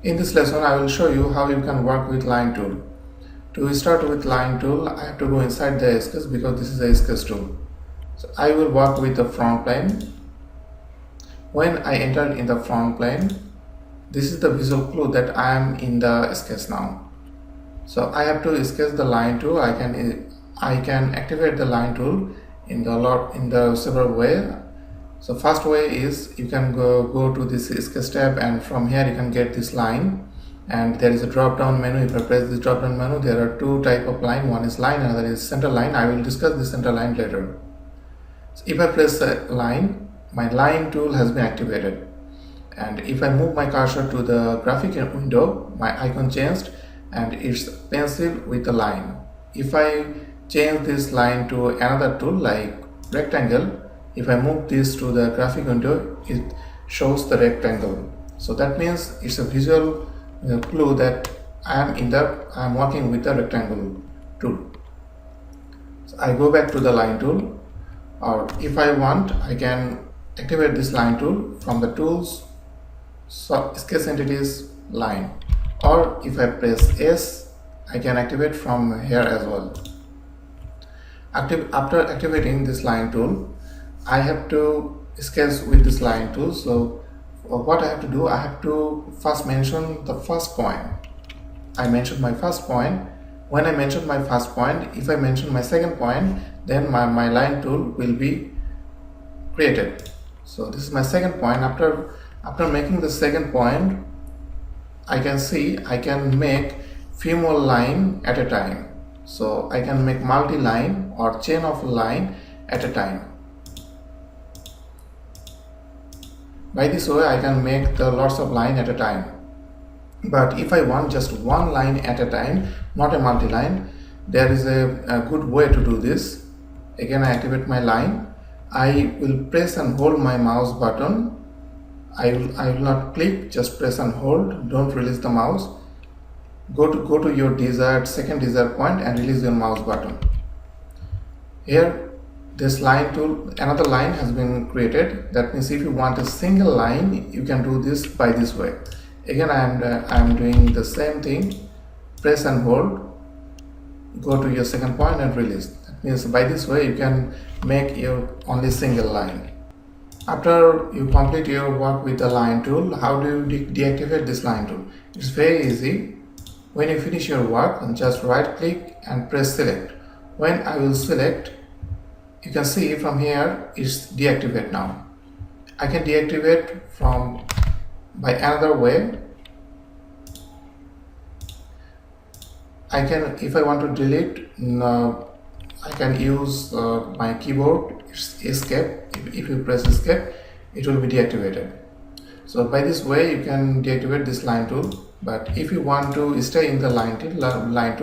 In this lesson, I will show you how you can work with line tool. To start with line tool, I have to go inside the sketch because this is a sketch tool. So I will work with the front plane. When I enter in the front plane, this is the visual clue that I am in the sketch now. So I have to sketch the line tool. I can activate the line tool in the several way. So first way is you can go to this sketch tab, and from here you can get this line, and there is a drop down menu. If I press this drop down menu, there are two type of line. One is line, another is center line. I will discuss the center line later. So if I press the line, my line tool has been activated, and if I move my cursor to the graphic window, my icon changed and it's pencil with a line. If I change this line to another tool like rectangle, if I move this to the graphic window, it shows the rectangle. So that means it's a visual clue that I am working with the rectangle tool. So I go back to the line tool, or if I want, I can activate this line tool from the tools, so sketch entities, line, or if I press S, I can activate from here as well. After activating this line tool, I have to sketch with this line tool. So what I have to do, I have to first mention the first point. I mentioned my first point. When I mention my first point, if I mention my second point, then my line tool will be created. So this is my second point. After making the second point, I can see I can make few more line at a time. So I can make multi-line or chain of line at a time. By this way, I can make the lots of line at a time. But if I want just one line at a time, not a multi-line, there is a good way to do this. Again, I activate my line. I will press and hold my mouse button. I will not click, just press and hold. Don't release the mouse. Go to your second desired point and release your mouse button. Here, this line tool, another line has been created. That means if you want a single line, you can do this by this way. Again, I am doing the same thing. Press and hold. Go to your second point and release. That means by this way you can make your only single line. After you complete your work with the line tool, how do you deactivate this line tool? It's very easy. When you finish your work, just right click and press select. When I will select, you can see from here it's deactivate now. I can deactivate by another way. I can, if I want to delete, I can use my keyboard. It's escape. If you press escape, it will be deactivated. So by this way you can deactivate this line tool. But if you want to stay in the line tool,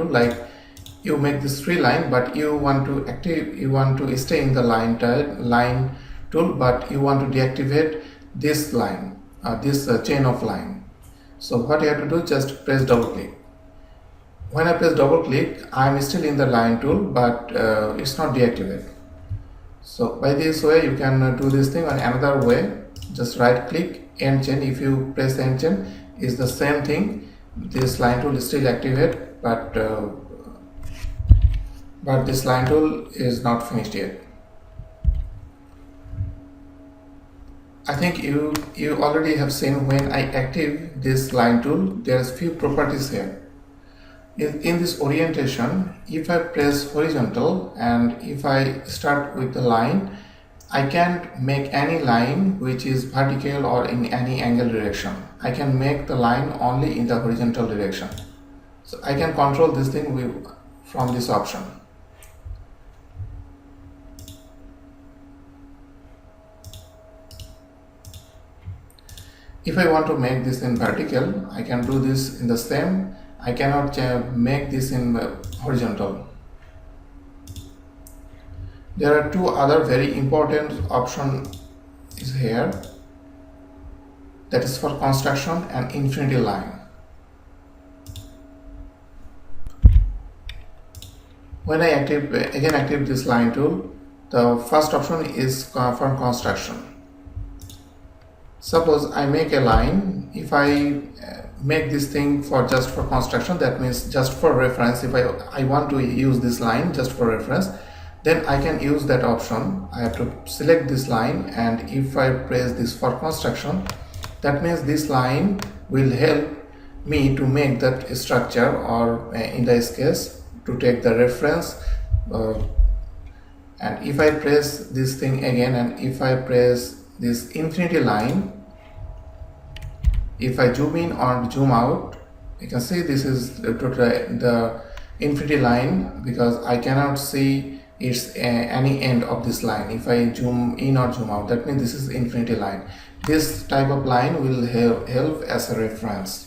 like you make this three line, but you want to stay in the line tool, but you want to deactivate this line, this chain of line. So what you have to do, just press double click. When I press double click, I am still in the line tool, but it's not deactivated. So by this way you can do this thing. On another way, just right click, end chain. If you press end chain, is the same thing. This line tool is still activated, but this line tool is not finished yet. I think you already have seen when I active this line tool, there's few properties here. In this orientation, if I press horizontal and if I start with the line, I can't make any line which is vertical or in any angle direction. I can make the line only in the horizontal direction. So I can control this thing from this option. If I want to make this in vertical, I can do this in the same. I cannot make this in horizontal. There are two other very important options here. That is for construction and infinity line. When I activate this line tool, the first option is for construction. Suppose I make a line. If I make this thing for just for construction, that means just for reference. If I want to use this line just for reference, then I can use that option. I have to select this line, and if I press this for construction, that means this line will help me to make that structure, or in this case to take the reference. And if I press this thing again, and if I press this infinity line, if I zoom in or zoom out, you can see this is the infinity line, because I cannot see its any end of this line. If I zoom in or zoom out, that means this is infinity line. This type of line will help as a reference.